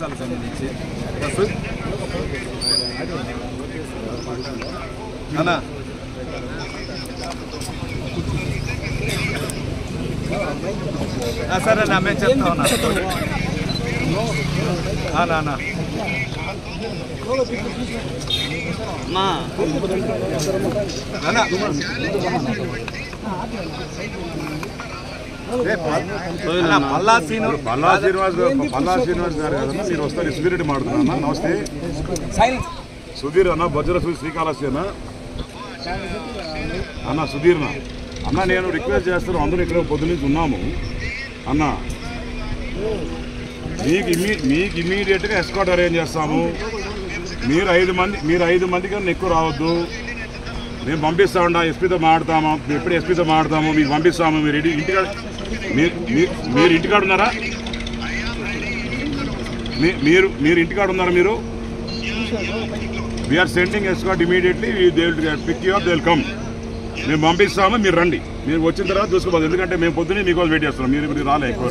సంబంధించి అన్నా సరే అన్న మేము చెప్తా ఉన్నా అన్నా పల్లా శ్రీనివాస్ గారు కదన్నా మీరు వస్తారు సుధీరెడ్డి మాట్లాడుతున్నా. నమస్తే సుధీర్ అన్న వజ్ర శ్రీకాళహస్తి అన్న సుధీర్నా అన్న నేను రిక్వెస్ట్ చేస్తాను. అందరూ ఇక్కడ పొద్దు నుంచి ఉన్నాము అన్న. మీకు ఇమీడియట్గా ఎస్కాట్ అరేంజ్ చేస్తాము. మీరు 5 మంది కన్నా ఎక్కువ రావద్దు. మేము పంపిస్తామండి. ఎస్పీతో మాట్లాడతాము. ఎప్పుడు ఎస్పీతో మాట్లాడతాము మీకు పంపిస్తాము. మీరు ఇంటికాడ ఉన్నారా? మీరు ఇంటికాడ ఉన్నారా? మీరు we are sending escort immediately. They will pick you up, they will come. మేము పంపిస్తాము, మీరు రండి. మీరు వచ్చిన తర్వాత చూసుకోవాలి. ఎందుకంటే మేము పొద్దున్నే మీకోసం వెయిట్ చేస్తున్నాం. మీరు రాలే ఎక్కువ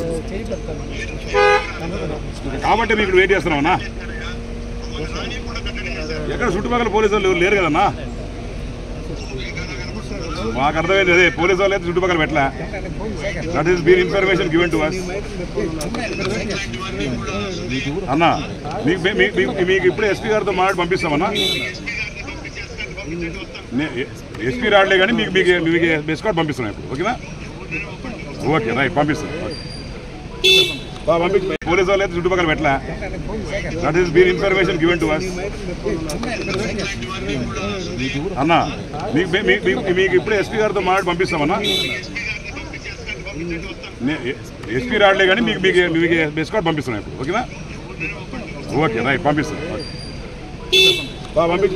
కాబట్టి మీకు వెయిట్ చేస్తున్నామన్నా. ఎక్కడ చుట్టుపక్కల పోలీసు వాళ్ళు లేరు కదన్నా. మాకు అర్థమైంది అదే, పోలీసు వాళ్ళు అయితే చుట్టుపక్కల పెట్టలే. That is been information given to us అన్నా. మీకు ఇప్పుడే ఎస్పీ గారితో మాట్లాడి పంపిస్తామన్నా. ఎస్పీ రావట్లే కానీ మీకు ఎస్కాట్ పంపిస్తున్నాం ఇప్పుడు. ఓకేనా? ఓకే రైట్, పంపిస్తాం. పంపించి పోలీసు వాళ్ళు అయితే చుట్టుపక్కల పెట్టలే. That is been information given to us అన్నా. మీకు ఇప్పుడే ఎస్పీ గారితో మాట్లాడి పంపిస్తామన్నా. ఎస్పీ రావట్లే కానీ మీకు ఎస్కాట్ పంపిస్తున్నాం ఇప్పుడు. ఓకేనా? ఓకే రైట్, పంపిస్తాం. పంపించి